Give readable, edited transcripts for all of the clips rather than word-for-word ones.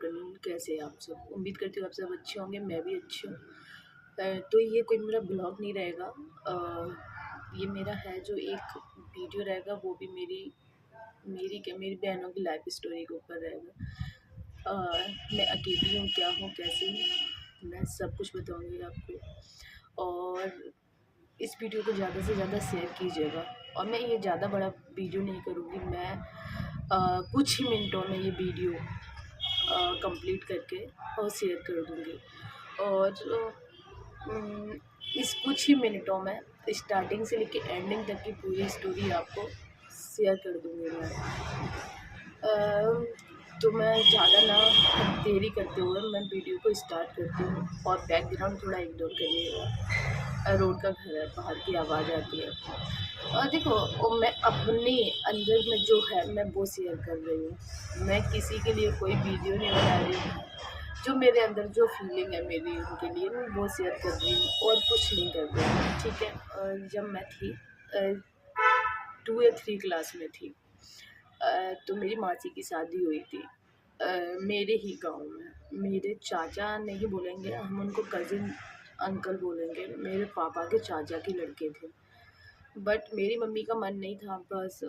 Afternoon, कैसे हैं आप सब? उम्मीद करती हूँ आप सब अच्छे होंगे, मैं भी अच्छी हूँ। तो ये कोई मेरा ब्लॉग नहीं रहेगा। ये मेरा है जो एक वीडियो रहेगा, वो भी मेरी बहनों की लाइफ स्टोरी के ऊपर रहेगा। मैं अकेली हूँ, क्या हूँ, कैसे हूँ, मैं सब कुछ बताऊँगी आपको। और इस वीडियो को ज़्यादा से ज़्यादा शेयर कीजिएगा। और मैं ये ज़्यादा बड़ा वीडियो नहीं करूँगी, मैं कुछ ही मिनटों में ये वीडियो कंप्लीट करके और शेयर कर दूँगी। और इस कुछ ही मिनटों में स्टार्टिंग से लेके एंडिंग तक की पूरी स्टोरी आपको शेयर कर दूँगी मैं। तो मैं ज़्यादा ना देरी करते हुए मैं वीडियो को स्टार्ट करती हूँ। और बैकग्राउंड थोड़ा इग्नोर करिएगा, रोड का घर है, बाहर की आवाज़ आती है। और देखो, वो मैं अपने अंदर में जो है मैं वो शेयर कर रही हूँ। मैं किसी के लिए कोई वीडियो नहीं बना रही हूँ। जो मेरे अंदर जो फीलिंग है मेरी उनके लिए, मैं वो शेयर कर रही हूँ और कुछ नहीं कर रही हूँ, ठीक है। जब मैं थी 2 या 3 क्लास में थी, तो मेरी मासी की शादी हुई थी मेरे ही गांव में। मेरे चाचा नहीं बोलेंगे, हम उनको कज़िन अंकल बोलेंगे, मेरे पापा के चाचा के लड़के थे। बट मेरी मम्मी का मन नहीं था, बस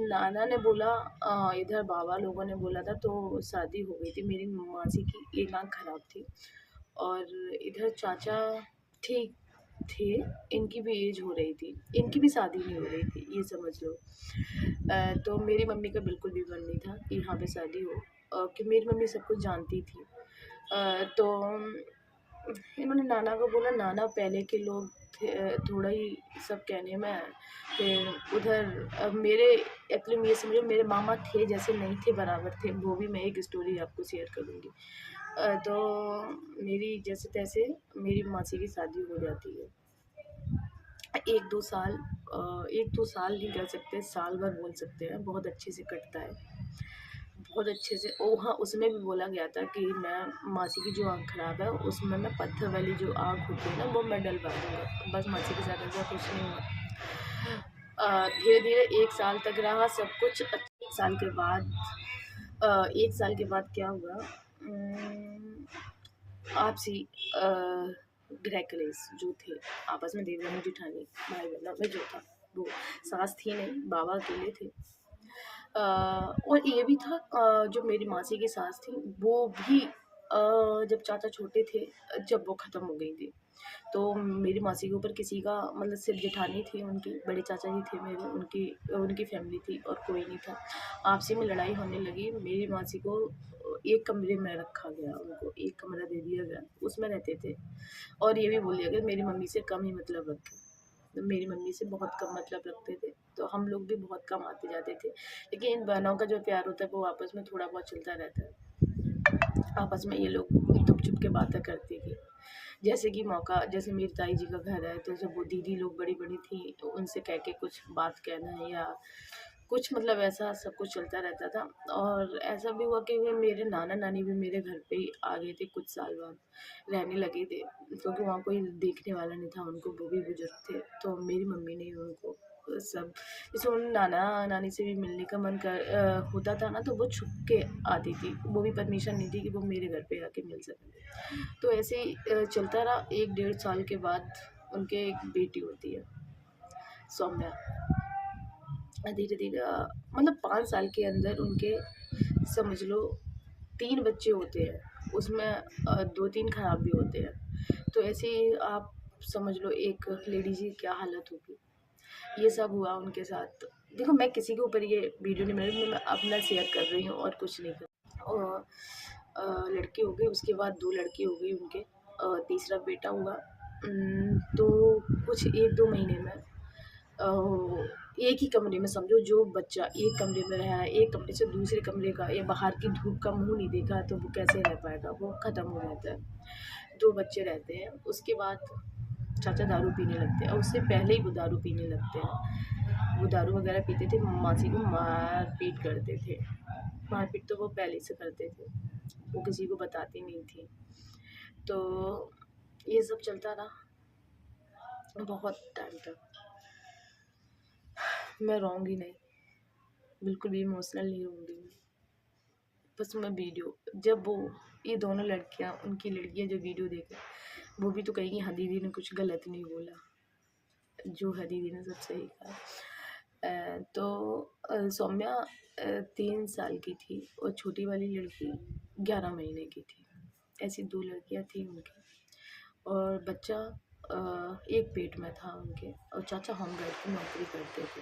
नाना ने बोला, इधर बाबा लोगों ने बोला था, तो शादी हो गई थी। मेरी मासी की एक आँख ख़राब थी और इधर चाचा ठीक थे, इनकी भी एज हो रही थी, इनकी भी शादी नहीं हो रही थी, ये समझ लो। तो मेरी मम्मी का बिल्कुल भी मन नहीं था कि यहाँ पे शादी हो, कि मेरी मम्मी सब कुछ जानती थी। तो इन्होंने नाना को बोला, नाना पहले के लोग थे, थोड़ा ही सब कहने में। फिर उधर मेरे एक्चुअली में ये समझो मेरे मामा थे जैसे नहीं थे, बराबर थे। वो भी मैं एक स्टोरी आपको शेयर करूँगी। तो मेरी जैसे तैसे मेरी मासी की शादी हो जाती है। 1-2 साल, 1-2 साल नहीं कह सकते, साल भर बोल सकते हैं, बहुत अच्छे से कटता है। बहुत अच्छे से। हाँ, उसमें भी बोला गया था कि मैं मासी की जो आँख ख़राब है उसमें मैं पत्थर वाली जो आँख होती है ना वो मैं डलवा दूँगा। बस मासी के साथ ऐसा कुछ नहीं हुआ। धीरे-धीरे 1 साल तक रहा सब कुछ। 1 साल के बाद 1 साल के बाद क्या हुआ, आपसी गृह कलेश जो थे आपस में, देवरानी जेठानी भाई बहनों में जो था, वो सास थी नहीं, बाबा अकेले थे। और ये भी था, जो मेरी मासी की सास थी वो भी जब चाचा छोटे थे, जब वो ख़त्म हो गई थी, तो मेरी मासी के ऊपर किसी का मतलब सिर्फ जेठानी थी, उनके बड़े चाचा जी थे मेरे, उनकी उनकी फैमिली थी और कोई नहीं था। आपसी में लड़ाई होने लगी। मेरी मासी को एक कमरे में रखा गया, उनको एक कमरा दे दिया गया, उसमें रहते थे। और ये भी बोल दिया गया मेरी मम्मी से कम ही मतलब रखें। तो मेरी मम्मी से बहुत कम मतलब रखते थे, तो हम लोग भी बहुत कम आते जाते थे। लेकिन इन बहनों का जो प्यार होता है वो आपस में थोड़ा बहुत चलता रहता है। आपस में ये लोग छुप छुप के बातें करती थी। जैसे कि मौका, जैसे मेरी ताई जी का घर है, तो जब वो दीदी लोग बड़ी बड़ी थी तो उनसे कह के कुछ बात कहना है या कुछ, मतलब ऐसा सब कुछ चलता रहता था। और ऐसा भी हुआ कि मेरे नाना नानी भी मेरे घर पे ही आ गए थे कुछ साल बाद, रहने लगे थे, क्योंकि वहाँ कोई देखने वाला नहीं था उनको, वो भी बुजुर्ग थे। तो मेरी मम्मी ने उनको सब, जैसे उन नाना नानी से भी मिलने का मन होता था ना, तो वो छुप के आती थी, वो भी परमिशन नहीं थी कि वो मेरे घर पे आके मिल सके। तो ऐसे ही चलता रहा। 1-1.5 साल के बाद उनके एक बेटी होती है, सौम्या। धीरे धीरे मतलब 5 साल के अंदर उनके समझ लो 3 बच्चे होते हैं, उसमें 2-3 खराब भी होते हैं। तो ऐसे ही आप समझ लो एक लेडीज़ की क्या हालत होगी। ये सब हुआ उनके साथ। देखो, मैं किसी के ऊपर ये वीडियो नहीं बना रही, मैं अपना शेयर कर रही हूँ और कुछ नहीं कर। और लड़के हो गए, उसके बाद 2 लड़की हो गई उनके, तीसरा बेटा हुआ। तो कुछ 1-2 महीने में एक ही कमरे में, समझो जो बच्चा एक कमरे में रह रहा है, एक कमरे से दूसरे कमरे का या बाहर की धूप का मुँह नहीं देखा तो वो कैसे रह पाएगा, वो ख़त्म हो जाता है। 2 बच्चे रहते हैं, उसके बाद चाचा दारू पीने लगते हैं, और उससे पहले ही वो दारू पीने लगते हैं। वो दारू वगैरह पीते थे, मासी को मार-पीट करते थे। मार-पीट तो वो पहले से करते थे, वो किसी को बताती नहीं थी। तो ये सब चलता रहा बहुत टाइम तक। मैं रोऊँगी नहीं, बिल्कुल भी इमोशनल नहीं होंगी मैं, आपस में वीडियो, जब वो ये दोनों लड़कियां, उनकी लड़कियां जो वीडियो देखे, वो भी तो कहेंगी हाँ दीदी ने कुछ गलत नहीं बोला, जो है दीदी ने सब सही कहा। तो सौम्या 3 साल की थी और छोटी वाली लड़की 11 महीने की थी। ऐसी 2 लड़कियां थी उनकी, और बच्चा एक पेट में था उनके, और चाचा होम गार्ड की नौकरी करते थे।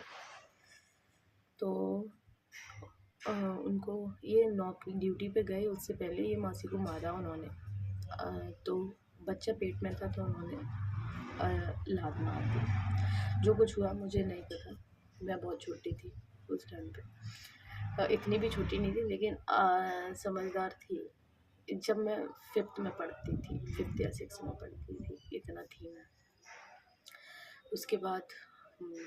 तो उनको ये नौकरी ड्यूटी पे गए उससे पहले ये मासी को मारा उन्होंने। तो बच्चा पेट में था तो उन्होंने लात मार दी। जो कुछ हुआ मुझे नहीं पता, मैं बहुत छोटी थी उस टाइम पे। इतनी भी छोटी नहीं थी, लेकिन समझदार थी। जब मैं 5th में पढ़ती थी, 5th या 6th में पढ़ती थी, इतना थी मैं। उसके बाद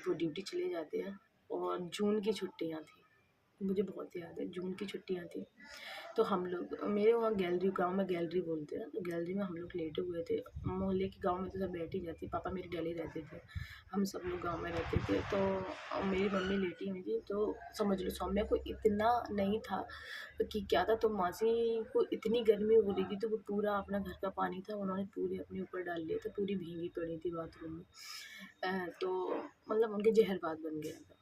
वो ड्यूटी चले जाते हैं, और जून की छुट्टियां थी, मुझे बहुत याद है। जून की छुट्टियां थी तो हम लोग, मेरे वहाँ गैलरी, गांव में गैलरी बोलते हैं, तो गैलरी में हम लोग लेटे हुए थे। मोहल्ले के गांव में तो सब बैठ ही जाती, पापा मेरे डले रहते थे, हम सब लोग गांव में रहते थे। तो मेरी मम्मी लेटी हुई थी, तो समझ लो सौम्या को इतना नहीं था कि क्या था, तो मासी को इतनी गर्मी हो रही थी, तो वो पूरा अपना घर का पानी था उन्होंने पूरे अपने ऊपर डाल लिया था, पूरी भीगी पड़ी थी बाथरूम में। तो मतलब उनके जहरबाद बन गया था।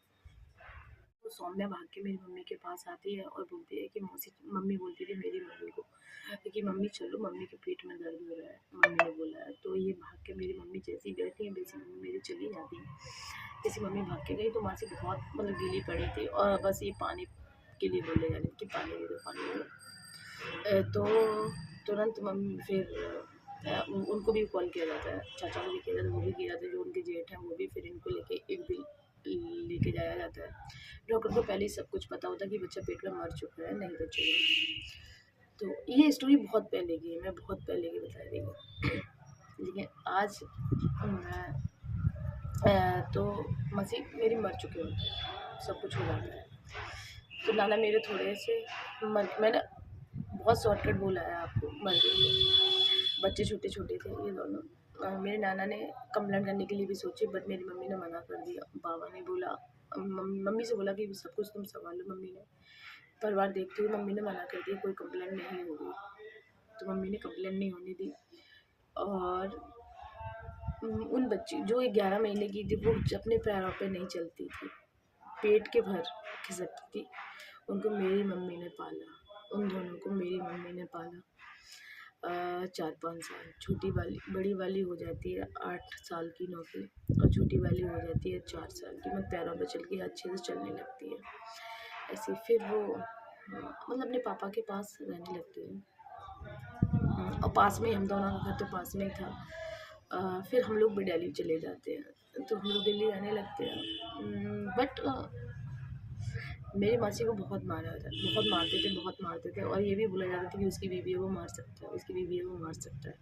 तो सौम्या भाग के मेरी मम्मी के पास आती है और बोलती है कि मौसी, मम्मी बोलती थी मेरी मम्मी को कि मम्मी चलो, मम्मी के पेट में दर्द हो रहा है, मम्मी ने बोला है। तो ये भाग के, मेरी मम्मी जैसी बैठी है वैसी मम्मी मेरी चली जाती है। जैसी मम्मी भाग के गई तो मासी बहुत मतलब गीली पड़ी थी, और बस ये पानी के लिए बोले जा रही थी कि पानी दे दो, पानी दे दो। तो तुरंत मम्मी फिर उनको भी कॉल किया जाता है, चाचा को भी किया जाता है, वो भी किया जाता है, जो उनके जेठ हैं वो भी, फिर इनको लेके एक दिन लेके जाया जाता है। डॉक्टर को पहले ही सब कुछ पता होता है कि बच्चा पेट में मर चुका है, नहीं बचेगा। तो ये स्टोरी बहुत पहले की है, मैं बहुत पहले की बता रही हूँ। लेकिन आज मैं तो मसी मेरी मर चुके होते हैं, सब कुछ हो जाता है। तो नाना मेरे थोड़े से मैंने बहुत शॉर्टकट बोला है आपको, मर गए। बच्चे छोटे छोटे थे ये दोनों। मेरे नाना ने कंप्लेंट करने के लिए भी सोची, बट मेरी मम्मी ने मना कर दिया। बाबा ने बोला, मम्मी से बोला कि सब कुछ तुम संभालो। मम्मी ने परिवार देखते हुए मम्मी ने मना कर दिया, कोई कंप्लेंट नहीं होगी। तो मम्मी ने कंप्लेंट नहीं होने दी। और उन बच्ची जो 11 महीने की थी, वो अपने पैरों पे नहीं चलती थी, पेट के भर खिसकती थी, उनको मेरी मम्मी ने पाला। उन दोनों को मेरी मम्मी ने पाला 4-5 साल। छोटी वाली, बड़ी वाली हो जाती है 8 साल की नौकरी, और छोटी वाली हो जाती है 4 साल की, मतलब पैरों पे चल के अच्छे से चलने लगती है। ऐसे फिर वो मतलब अपने पापा के पास रहने लगते हैं। और पास में, हम दोनों का घर तो पास में ही था। फिर हम लोग भी दिल्ली चले जाते हैं, तो हम लोग दिल्ली रहने लगते हैं। बट मेरी मासी को बहुत मारा था, बहुत मारते थे, बहुत मारते थे। और ये भी बोला जाता था कि उसकी बीवी को मार सकता है, उसकी बीवी को मार सकता है।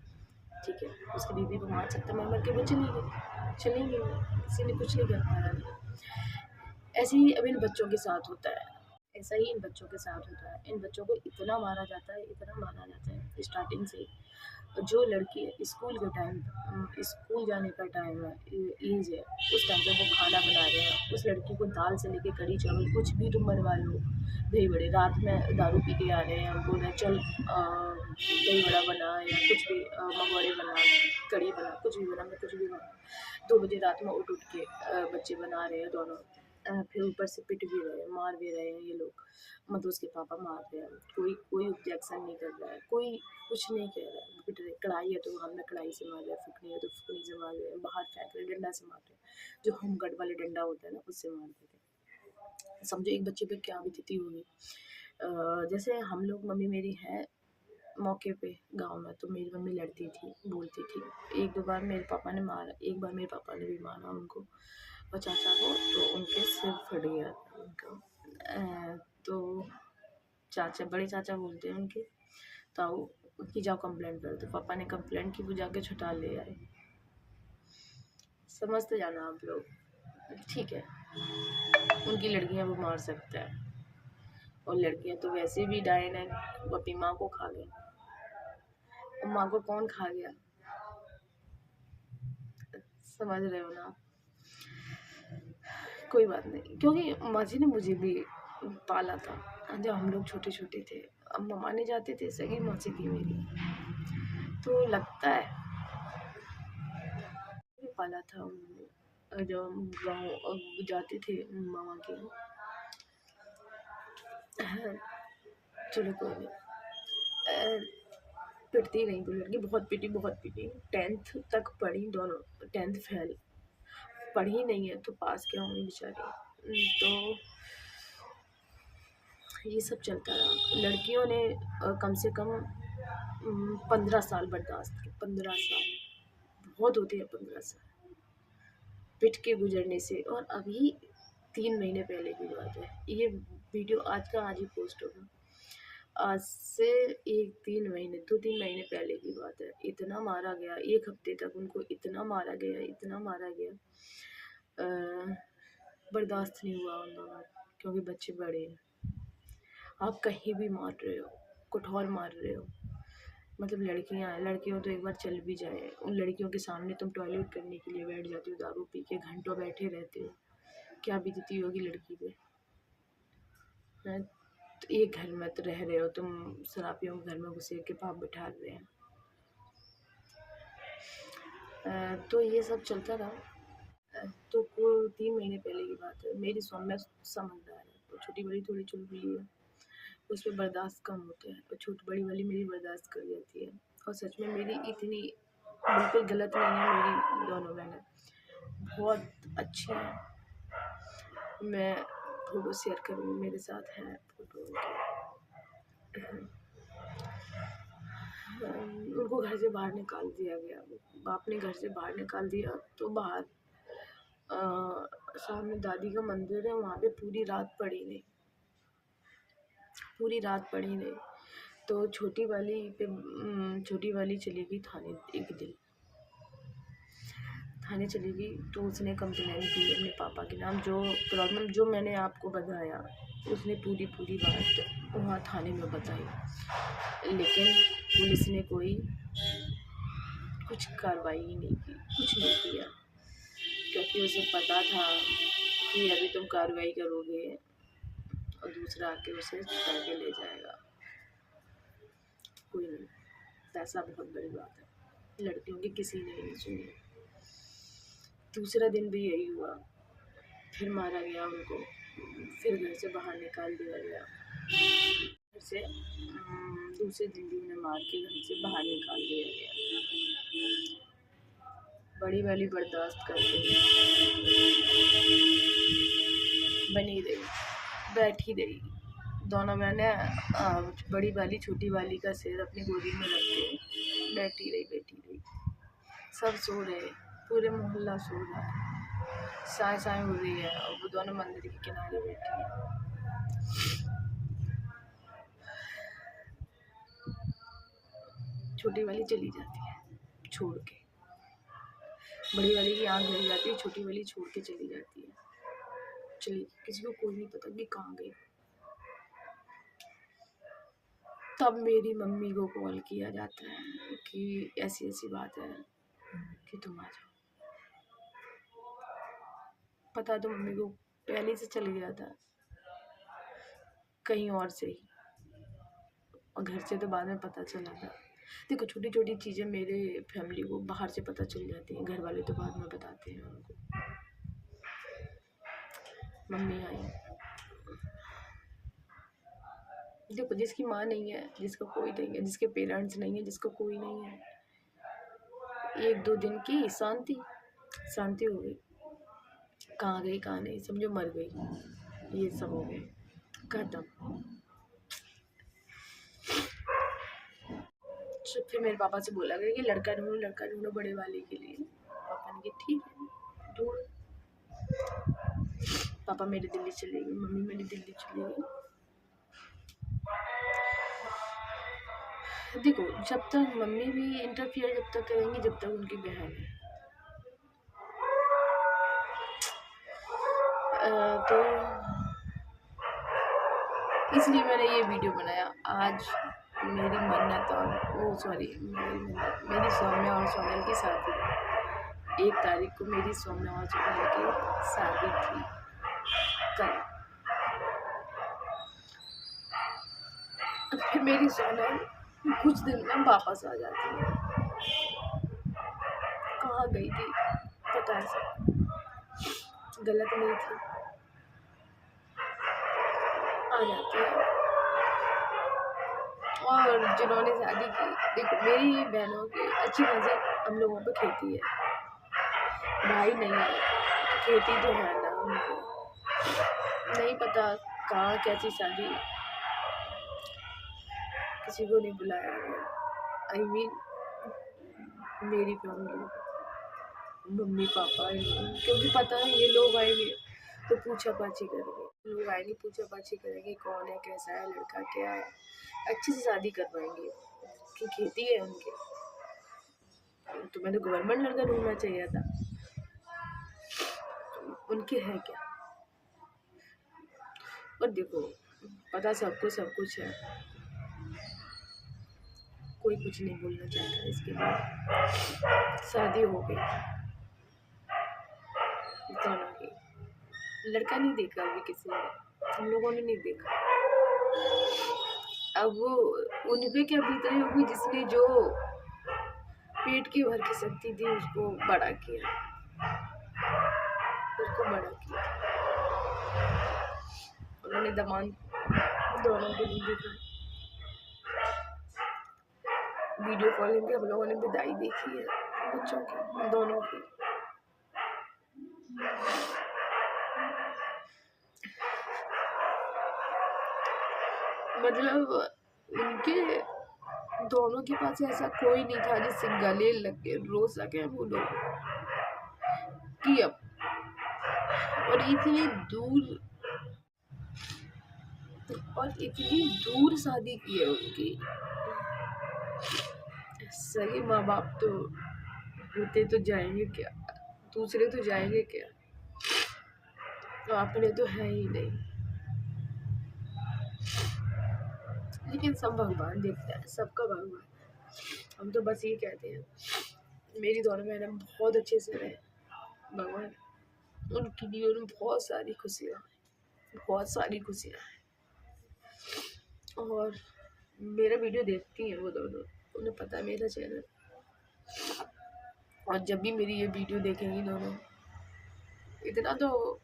ठीक है, उसकी बीवी को मार सकता है, मर के वो चली गई, किसी ने कुछ नहीं कर पाया था। ऐसे ही अब इन बच्चों के साथ होता है, ऐसा ही इन बच्चों के साथ होता है। इन बच्चों को इतना मारा जाता है, इतना मारा जाता है स्टार्टिंग से। जो लड़की स्कूल के टाइम, स्कूल जाने का टाइम है, एज है, उस टाइम पे वो खाना बना रहे हैं, उस लड़की को दाल से लेके कढ़ी चावल कुछ भी तुम बनवा लो। दही बड़े, रात में दारू पी के आ रहे हैं, बोल रहे हैं चल दही बड़ा बना, या कुछ भी मंगवाड़े बना, कढ़ी बना, कुछ भी बना, मैं कुछ भी बना। 2 बजे रात में उठ के बच्चे बना रहे हैं दोनों। फिर ऊपर से पिट भी रहे हैं, मार भी रहे हैं ये लोग, मतलब उसके पापा मार रहे हैं। कोई कोई ऑब्जेक्शन नहीं कर रहा है, कोई कुछ नहीं कह रहा है। पिट रहे, कढ़ाई है तो हम में कढ़ाई से मार रहे हैं, फुकनी है तो फुकनी से मार रहे हैं, बाहर फेंक रहे, डंडा से मार रहे हैं, जो होमगार्ड वाले डंडा होता है ना, उससे मारते थे। समझो एक बच्चे पे क्या बीतती होगी। जैसे हम लोग, मम्मी मेरी है मौके पे गांव में, तो मेरी मम्मी लड़ती थी, बोलती थी। 1-2 बार मेरे पापा ने मारा, एक बार मेरे पापा ने भी मारा उनको और चाचा को, तो उनके सिर फट गया था उनका। तो चाचा, बड़े चाचा बोलते हैं उनके, ताऊ, कि जाओ कंप्लेंट करो। तो पापा ने कंप्लेंट की, वो जाके छुटा ले आए। समझते जाना आप लोग, ठीक है। उनकी लड़कियां वो मार सकता है, और लड़कियां तो वैसे भी डायन है, वो अपनी माँ को खा गई। और माँ को कौन खा गया, समझ रहे हो ना। कोई बात नहीं, क्योंकि माँ जी ने मुझे भी पाला था जब हम लोग छोटे छोटे थे। अम्मा माने जाते थे, सगी मौसी थी मेरी, तो लगता है पाला था उन्होंने। जब हम गाँव जाते थे मामा के, चलो कोई नहीं। पिटती नहीं थी लड़की, बहुत पिटी बहुत पिटी। 10th तक पढ़ी दोनों, 10th फेल, पढ़ी नहीं है तो पास क्या होंगी बेचारी। तो ये सब चलता रहा। लड़कियों ने कम से कम 15 साल बर्दाश्त किए। 15 साल बहुत होते हैं, 15 साल पिट के गुजरने से। और अभी 3 महीने पहले की बात है, ये वीडियो आज का आज ही पोस्ट होगा। आज से 2-3 महीने पहले की बात है। इतना मारा गया, 1 हफ्ते तक उनको इतना मारा गया, इतना मारा गया, बर्दाश्त नहीं हुआ उन दोनों, क्योंकि बच्चे बड़े हैं। आप कहीं भी मार रहे हो, कठोर मार रहे हो। मतलब लड़कियां हैं, लड़कियों तो एक बार चल भी जाए, उन लड़कियों के सामने तुम टॉयलेट करने के लिए बैठ जाती हो, दारू पी के घंटों बैठे रहते हो, क्या बीतती होगी लड़की पे। तो एक घर में तो रह रहे हो तुम, शराबियों के घर में घुसे के पाप बिठा रहे हैं। तो ये सब चलता रहा। तो 3 महीने पहले की बात है। मेरी सौम्या समझदार है, तो छोटी बड़ी थोड़ी चुलबुली है, उस पर बर्दाश्त कम होता है, और छोटी बड़ी वाली मेरी बर्दाश्त कर जाती है। और सच में मेरी इतनी बिल्कुल गलत नहीं है, मेरी दोनों बहनें बहुत अच्छी हैं। मैं फोटो शेयर करूँगी, मेरे साथ है फोटो उनको घर से बाहर निकाल दिया गया, बाप ने घर से बाहर निकाल दिया। तो बाहर सामने दादी का मंदिर है, वहाँ पे पूरी रात पड़ी नहीं, पूरी रात पड़ी नहीं। तो छोटी वाली चली गई थाने। एक दिन थाने चली गई, तो उसने कंप्लेन की अपने पापा के नाम। जो प्रॉब्लम जो मैंने आपको बताया, उसने पूरी बात वहाँ थाने में बताई, लेकिन पुलिस ने कोई कुछ कार्रवाई ही नहीं की, कुछ नहीं किया, क्योंकि उसे पता था कि अभी तुम कार्रवाई करोगे और दूसरा आके उसे उठा के ले जाएगा। कोई नहीं, पैसा बहुत बड़ी बात है, लड़कियों की किसी ने नहीं सुनी। दूसरा दिन भी यही हुआ, फिर मारा गया उनको, फिर घर से बाहर निकाल दिया गया। घर से दूसरे दिन भी उन्हें मार के घर से बाहर निकाल दिया गया। बड़ी वाली बर्दाश्त करके बनी रही, बैठी रही। दोनों मैंने बड़ी वाली छोटी वाली का सिर अपनी गोदी में रख के बैठी रही। सब सो रहे, पूरे मोहल्ला सो रहा है, साय हो रही है, और वो दोनों मंदिर के किनारे बैठी है। छोटी वाली चली जाती है छोड़ के, बड़ी वाली की आँख लग जाती है, छोटी वाली छोड़ के चली जाती है। चली, किसी को कोई नहीं पता कि कहाँ गई। तब मेरी मम्मी को कॉल किया जाता है कि ऐसी बात है कि तुम आ जाओ। पता तो मम्मी को पहले से चल गया था, कहीं और से ही, और घर से तो बाद में पता चला था। देखो, छोटी छोटी चीज़ें मेरे फैमिली को बाहर से पता चल जाती हैं, घर वाले तो बाद में बताते हैं उनको। मम्मी आई, देखो, जिसकी माँ नहीं है, जिसका कोई नहीं है, जिसके पेरेंट्स नहीं है, जिसका कोई नहीं है, 1-2 दिन की शांति हो गई। कहाँ गई कहाँ नहीं, समझो मर गई, ये सब हो गए, खत्म। फिर मेरे पापा से बोला गया कि लड़का ढूंढो बड़े वाले के लिए। पापा ने कहा ठीक है ढूंढ। पापा मेरे दिल्ली चले गए, मम्मी मेरी दिल्ली चली गई। देखो, जब तक मम्मी भी इंटरफियर जब तक करेंगी जब तक उनकी बहन है। तो इसलिए मैंने ये वीडियो बनाया। आज मेरी मन्नत मेरी सौम्या और सोनल की शादी, 1 तारीख को मेरी सौम्या और सोनल की शादी थी कल। फिर मेरी सोनम कुछ दिन में वापस आ जाती है। कहाँ गई थी पता है सब, गलत नहीं थी, आ जाती है। और जिन्होंने शादी की, देखो मेरी बहनों की अच्छी खासी हम लोगों पे खेती है, भाई नहीं है, खेती तो है ना उनको, नहीं पता कहाँ कैसी शादी, किसी को नहीं बुलाया गया। I mean, मेरी फैमिली, मम्मी पापा, क्योंकि पता है ये लोग आएंगे तो पूछा पाछी करेंगे, लोग आएंगे पूछा पाछी करेंगे कौन है, कैसा है, लड़का क्या है, अच्छे से शादी करवाएंगे कि खेती है उनके। तो मैंने गवर्नमेंट लड़का ढूंढना चाहिए था, उनके है क्या। और देखो पता सबको सब कुछ है, कोई कुछ नहीं बोलना चाहता। इसके बाद शादी हो गई दोनों की, लड़का नहीं देखा अभी किसी ने, हम लोगों ने नहीं देखा। अब वो उन पे क्या बीत रही होगी जिसने जो पेट की भर की शक्ति थी उसको बड़ा किया, उसको बड़ा किया। उन्होंने दमान दोनों को नहीं देखा, वीडियो कॉलिंग पे हम लोगों ने विदाई देखी है बच्चों की, दोनों की। मतलब उनके दोनों के पास ऐसा कोई नहीं था जिससे गले लग के रो सके वो लोग कि अब। और इतनी दूर, और इतनी दूर शादी की है उनकी, सही माँ बाप तो होते तो जाएंगे क्या, दूसरे तो जाएंगे क्या, तो अपने तो है ही नहीं। लेकिन सब भगवान देखता है, सबका भगवान। हम तो बस ये कहते हैं मेरी दोनों बहनें बहुत अच्छे से रहे, भगवान उनकी जीवन में बहुत सारी खुशियाँ, बहुत सारी खुशियाँ हैं। और मेरा वीडियो देखती हैं वो दोनों, उन्हें पता है मेरा चैनल, और जब भी मेरी ये वीडियो देखेंगी दोनों, इतना तो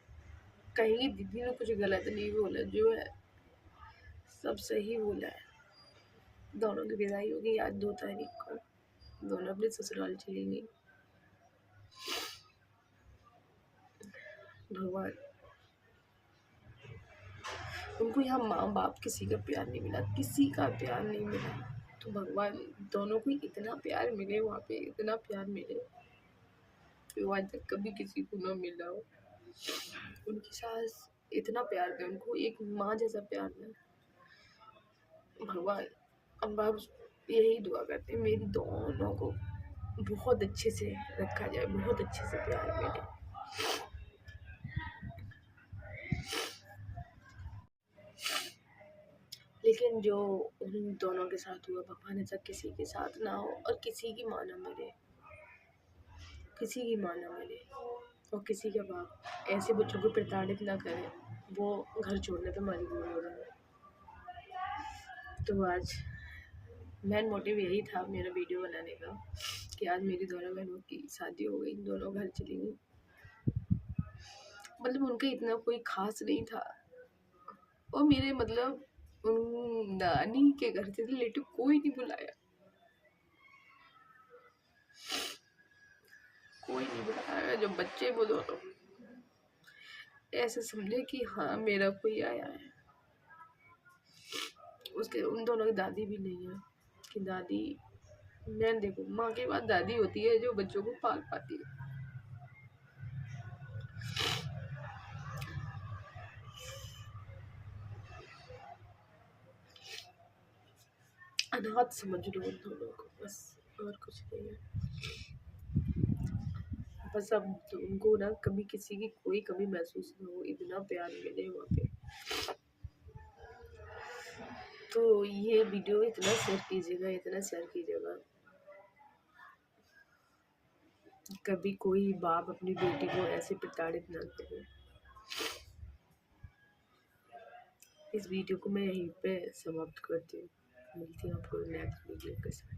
कहेंगी दीदी ने कुछ गलत नहीं बोला, जो है सब सही बोला है। दोनों की विदाई होगी आज 2 तारीख को, दोनों अपने ससुराल चलेंगी। भगवान उनको यहाँ माँ बाप किसी का प्यार नहीं मिला, किसी का प्यार नहीं मिला, तो भगवान दोनों को इतना प्यार मिले वहाँ पे, इतना प्यार मिले जो आज तक कभी किसी को ना मिला हो। उनकी सास इतना प्यार दे उनको, एक माँ जैसा प्यार दे भगवान। अब आप यही दुआ करते हैं मेरी दोनों को बहुत अच्छे से रखा जाए, बहुत अच्छे से प्यार मिले। लेकिन जो उन दोनों के साथ हुआ भगवान ऐसा किसी के साथ ना हो, और किसी की माँ ना मरे, किसी की माँ ना मरे, और किसी का बाप ऐसे बच्चों को प्रताड़ित ना करे, वो घर छोड़ने पे मजबूर हो रहा है। तो आज मेन मोटिव यही था मेरा वीडियो बनाने का कि आज मेरी दोनों बहनों की शादी हो गई, दोनों घर चली गई। मतलब उनका इतना कोई खास नहीं था, और मेरे मतलब उन नानी के घर से रिलेटिव कोई नहीं बुलाया, कोई नहीं बुलाया। जो बच्चे वो दोनों ऐसे समझे कि हाँ मेरा कोई आया है। उसके उन दोनों की दादी भी नहीं है कि दादी, मैं देखो माँ के बाद दादी होती है जो बच्चों को पाल पाती है। अनाथ समझ लो उन दोनों को, बस और कुछ नहीं है। बस अब उनको ना कभी किसी की कोई कमी महसूस ना हो, इतना प्यार मिले वहाँ पे। तो ये वीडियो इतना शेयर कीजिएगा, इतना शेयर कीजिएगा, कभी कोई बाप अपनी बेटी को ऐसे प्रताड़ित ना करे। इस वीडियो को मैं यहीं पे समाप्त करती हूँ। मिलती हूँ आपको नए वीडियो के साथ।